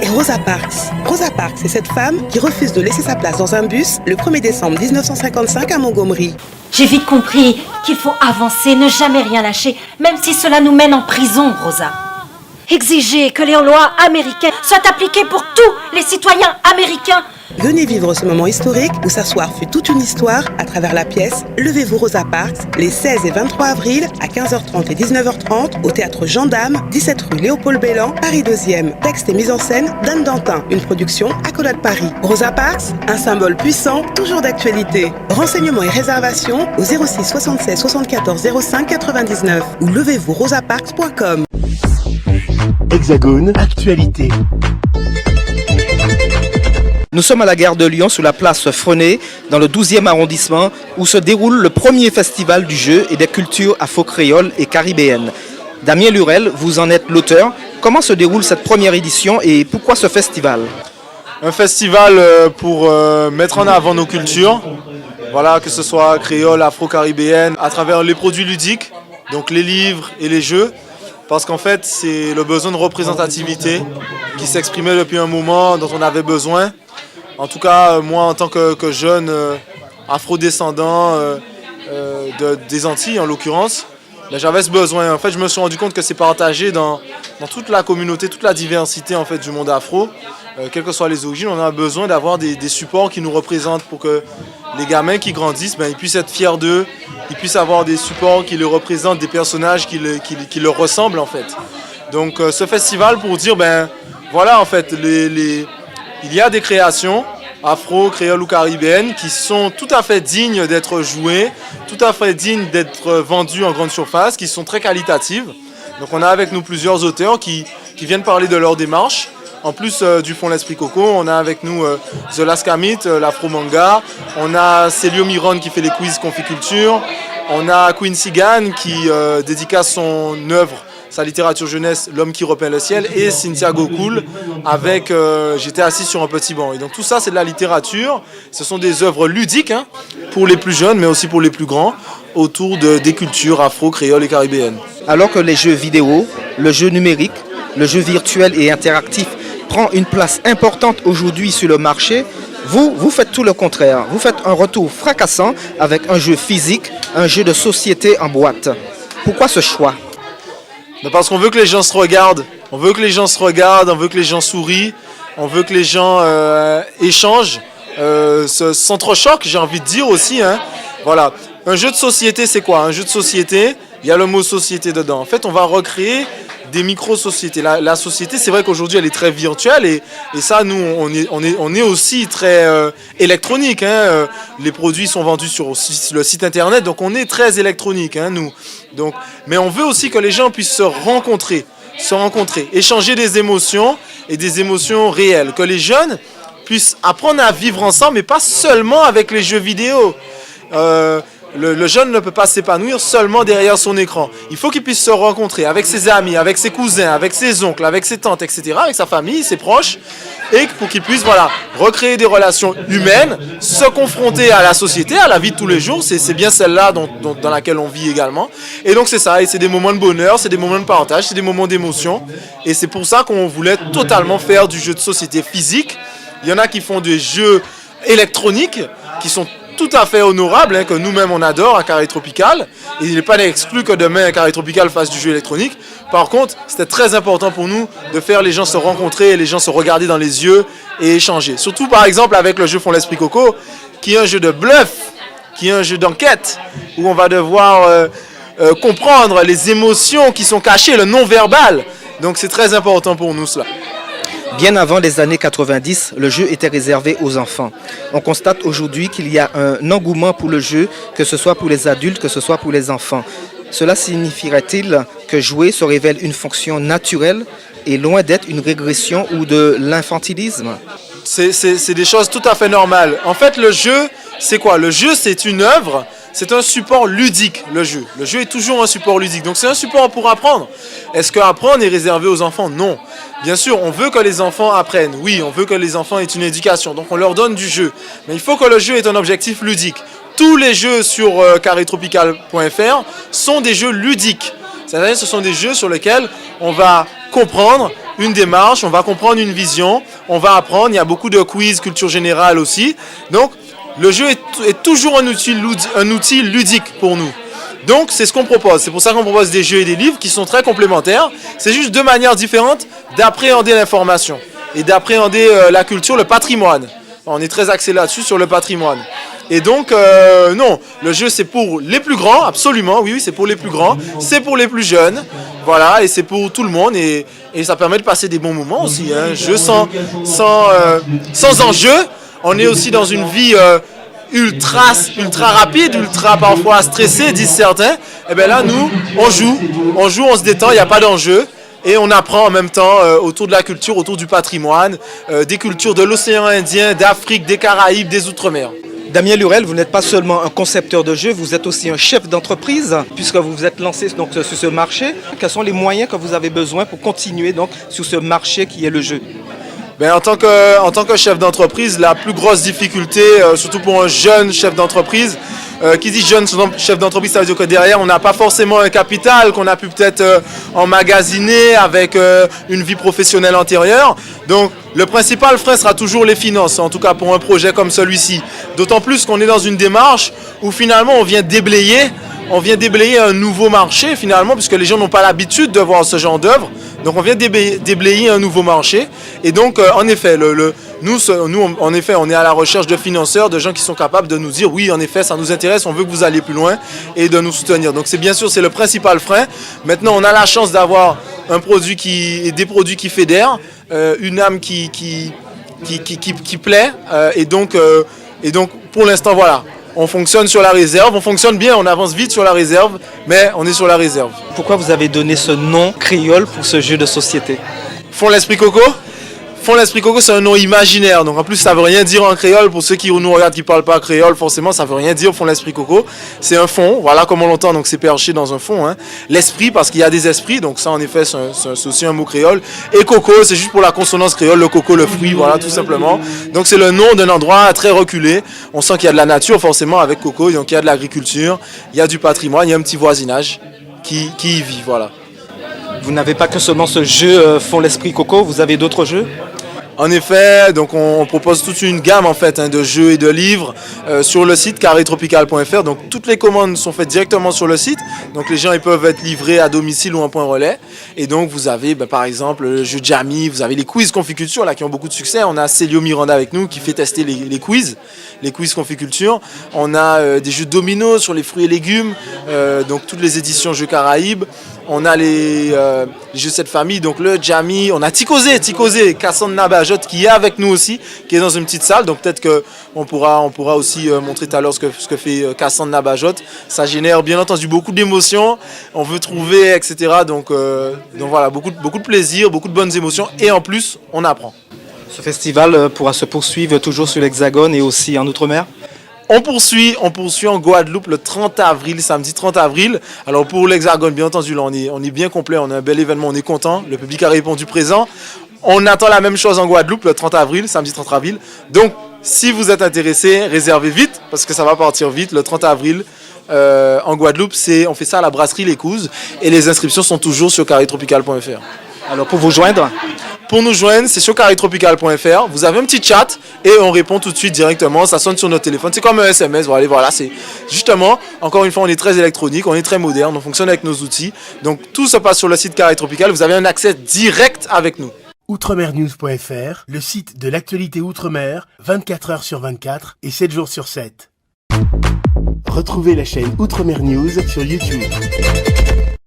est Rosa Parks. Rosa Parks, c'est cette femme qui refuse de laisser sa place dans un bus le 1er décembre 1955 à Montgomery. J'ai vite compris qu'il faut avancer, ne jamais rien lâcher, même si cela nous mène en prison, Rosa. Exiger que les lois américaines soient appliquées pour tous les citoyens américains. Venez vivre ce moment historique où s'asseoir fut toute une histoire à travers la pièce Levez-vous Rosa Parks, les 16 et 23 avril à 15h30 et 19h30 au théâtre Gendarme, 17 rue Léopold Bellan, Paris 2e. Texte et mise en scène d'Anne Dantin, une production Accolade Paris. Rosa Parks, un symbole puissant, toujours d'actualité. Renseignements et réservations au 06 76 74 05 99 ou levez-vous-rosaparks.com. Hexagone, actualité. Nous sommes à la gare de Lyon, sur la place Freinet, dans le 12e arrondissement, où se déroule le premier festival du jeu et des cultures afro-créoles et caribéennes. Damien Lurel, vous en êtes l'auteur. Comment se déroule cette première édition et pourquoi ce festival? Un festival pour mettre en avant nos cultures, voilà, que ce soit créole, afro-caribéenne, à travers les produits ludiques, donc les livres et les jeux. Parce qu'en fait, c'est le besoin de représentativité qui s'exprimait depuis un moment, dont on avait besoin. En tout cas, moi, en tant que jeune afro-descendant des Antilles, en l'occurrence, j'avais ce besoin. En fait, je me suis rendu compte que c'est partagé dans toute la communauté, toute la diversité en fait, du monde afro. Quelles que soient les origines, on a besoin d'avoir des supports qui nous représentent pour que les gamins qui grandissent, ils puissent être fiers d'eux, ils puissent avoir des supports qui les représentent, des personnages qui leur ressemblent en fait. Donc ce festival pour dire, voilà en fait, il y a des créations afro, créoles ou caribéennes qui sont tout à fait dignes d'être jouées, tout à fait dignes d'être vendues en grande surface, qui sont très qualitatives. Donc on a avec nous plusieurs auteurs qui viennent parler de leur démarche. En plus du Fonds L'Esprit Coco, on a avec nous The Last Kamit, l'Afro-Manga. On a Célio Miron qui fait les quiz Conficulture. On a Quincy Gann qui dédicace son œuvre, sa littérature jeunesse, L'homme qui repeint le ciel. Et Cynthia Gokoul avec J'étais assis sur un petit banc. Et donc tout ça, c'est de la littérature. Ce sont des œuvres ludiques pour les plus jeunes, mais aussi pour les plus grands, autour des cultures afro, créoles et caribéennes. Alors que les jeux vidéo, le jeu numérique, le jeu virtuel et interactif prend une place importante aujourd'hui sur le marché, vous faites tout le contraire. Vous faites un retour fracassant avec un jeu physique, un jeu de société en boîte. Pourquoi ce choix? Parce qu'on veut que les gens se regardent. On veut que les gens se regardent, on veut que les gens sourient, on veut que les gens échangent, s'entrechoquent, j'ai envie de dire aussi. Voilà. Un jeu de société, c'est quoi? Un jeu de société, il y a le mot société dedans. En fait, on va recréer des micro-sociétés. La société, c'est vrai qu'aujourd'hui, elle est très virtuelle et ça, nous, on est aussi très électronique. Les produits sont vendus sur le site internet, donc on est très électronique, nous. Donc, mais on veut aussi que les gens puissent se rencontrer, échanger des émotions et des émotions réelles, que les jeunes puissent apprendre à vivre ensemble, mais pas seulement avec les jeux vidéo. Le jeune ne peut pas s'épanouir seulement derrière son écran. Il faut qu'il puisse se rencontrer avec ses amis, avec ses cousins, avec ses oncles, avec ses tantes, etc., avec sa famille, ses proches, et pour qu'il puisse recréer des relations humaines, se confronter à la société, à la vie de tous les jours. C'est bien celle-là dans laquelle on vit également. Et donc c'est ça, et c'est des moments de bonheur, c'est des moments de partage, c'est des moments d'émotion. Et c'est pour ça qu'on voulait totalement faire du jeu de société physique. Il y en a qui font des jeux électroniques, qui sont tout à fait honorable, que nous-mêmes on adore à Carré Tropical. Et il n'est pas exclu que demain Carré Tropical fasse du jeu électronique. Par contre, c'était très important pour nous de faire les gens se rencontrer et les gens se regarder dans les yeux et échanger. Surtout par exemple avec le jeu Fonds L'Esprit Coco, qui est un jeu de bluff, qui est un jeu d'enquête, où on va devoir comprendre les émotions qui sont cachées, le non-verbal. Donc c'est très important pour nous cela. Bien avant les années 90, le jeu était réservé aux enfants. On constate aujourd'hui qu'il y a un engouement pour le jeu, que ce soit pour les adultes, que ce soit pour les enfants. Cela signifierait-il que jouer se révèle une fonction naturelle et loin d'être une régression ou de l'infantilisme? C'est des choses tout à fait normales. En fait, le jeu, c'est quoi? Le jeu, c'est une œuvre. C'est un support ludique, le jeu. Le jeu est toujours un support ludique. Donc c'est un support pour apprendre. Est-ce qu'apprendre est réservé aux enfants? Non. Bien sûr, on veut que les enfants apprennent. Oui, on veut que les enfants aient une éducation. Donc on leur donne du jeu. Mais il faut que le jeu ait un objectif ludique. Tous les jeux sur carretropical.fr sont des jeux ludiques. C'est-à-dire que ce sont des jeux sur lesquels on va comprendre une démarche, on va comprendre une vision, on va apprendre. Il y a beaucoup de quiz, culture générale aussi. Donc, le jeu est toujours un outil ludique pour nous. Donc, c'est ce qu'on propose. C'est pour ça qu'on propose des jeux et des livres qui sont très complémentaires. C'est juste deux manières différentes d'appréhender l'information et d'appréhender la culture, le patrimoine. On est très axé là-dessus, sur le patrimoine. Et donc, non, le jeu, c'est pour les plus grands, absolument, oui, c'est pour les plus grands. C'est pour les plus jeunes, voilà, et c'est pour tout le monde. Et ça permet de passer des bons moments aussi. Un jeu sans enjeu. On est aussi dans une vie ultra rapide, ultra parfois stressée, disent certains. Et bien là, nous, on joue, on se détend, il n'y a pas d'enjeu. Et on apprend en même temps autour de la culture, autour du patrimoine, des cultures de l'océan Indien, d'Afrique, des Caraïbes, des Outre-mer. Damien Lurel, vous n'êtes pas seulement un concepteur de jeux, vous êtes aussi un chef d'entreprise, puisque vous vous êtes lancé donc, sur ce marché. Quels sont les moyens que vous avez besoin pour continuer donc, sur ce marché qui est le jeu? En tant que chef d'entreprise, la plus grosse difficulté, surtout pour un jeune chef d'entreprise, qui dit jeune chef d'entreprise, ça veut dire que derrière, on n'a pas forcément un capital qu'on a pu peut-être emmagasiner avec une vie professionnelle antérieure. Donc, le principal frein sera toujours les finances, en tout cas pour un projet comme celui-ci. D'autant plus qu'on est dans une démarche où finalement, on vient déblayer un nouveau marché finalement, puisque les gens n'ont pas l'habitude de voir ce genre d'œuvre. Donc on vient déblayer un nouveau marché. Et donc en effet, nous en effet, on est à la recherche de financeurs, de gens qui sont capables de nous dire oui, en effet, ça nous intéresse, on veut que vous alliez plus loin et de nous soutenir. Donc c'est bien sûr, c'est le principal frein. Maintenant, on a la chance d'avoir des produits qui fédèrent, une âme qui plaît. Et donc pour l'instant, voilà. On fonctionne sur la réserve, on fonctionne bien, on avance vite sur la réserve, mais on est sur la réserve. Pourquoi vous avez donné ce nom créole pour ce jeu de société? Fond l'esprit coco? Fond l'esprit coco, c'est un nom imaginaire, donc en plus ça veut rien dire en créole. Pour ceux qui nous regardent qui ne parlent pas créole, forcément ça veut rien dire. Fond l'esprit coco, c'est un fond, voilà comme on l'entend, donc c'est perché dans un fond. Hein. L'esprit, parce qu'il y a des esprits, donc ça en effet c'est aussi un mot créole. Et coco, c'est juste pour la consonance créole, le coco, le fruit, voilà tout simplement. Donc c'est le nom d'un endroit très reculé. On sent qu'il y a de la nature forcément avec coco, donc il y a de l'agriculture, il y a du patrimoine, il y a un petit voisinage qui y vit, voilà. Vous n'avez pas que seulement ce jeu Fond l'esprit coco, vous avez d'autres jeux? En effet, donc on propose toute une gamme en fait de jeux et de livres sur le site carretropical.fr. Donc toutes les commandes sont faites directement sur le site. Donc les gens ils peuvent être livrés à domicile ou en point relais. Et donc vous avez par exemple le jeu Jammy, vous avez les quiz conficulture là qui ont beaucoup de succès. On a Célio Miranda avec nous qui fait tester les quiz conficulture. On a des jeux de domino sur les fruits et légumes, donc toutes les éditions Jeux Caraïbes. On a les jeux de cette famille, donc le Jammy, on a Ticozé, Cassandre Nabajot qui est avec nous aussi, qui est dans une petite salle, donc peut-être qu'on pourra aussi montrer tout à l'heure ce que fait Cassandre Nabajot. Ça génère bien entendu beaucoup d'émotions, on veut trouver, etc. Donc voilà, beaucoup de plaisir, beaucoup de bonnes émotions et en plus, on apprend. Ce festival pourra se poursuivre toujours sur l'Hexagone et aussi en Outre-mer? On poursuit en Guadeloupe le 30 avril, samedi 30 avril. Alors pour l'Hexagone, bien entendu, là, on est bien complet, on a un bel événement, on est content. Le public a répondu présent. On attend la même chose en Guadeloupe le 30 avril, samedi 30 avril. Donc, si vous êtes intéressé, réservez vite, parce que ça va partir vite. Le 30 avril, en Guadeloupe, on fait ça à la brasserie Les Couzes. Et les inscriptions sont toujours sur carretropical.fr. Alors pour vous joindre? Pour nous joindre, c'est sur carretropical.fr. Vous avez un petit chat et on répond tout de suite directement. Ça sonne sur notre téléphone. C'est comme un SMS. Voilà, c'est justement, encore une fois, on est très électronique, on est très moderne, on fonctionne avec nos outils. Donc tout se passe sur le site Carré Tropical. Vous avez un accès direct avec nous. Outremernews.fr, le site de l'actualité Outre-mer, 24 heures sur 24 et 7 jours sur 7. Retrouvez la chaîne Outremer News sur YouTube.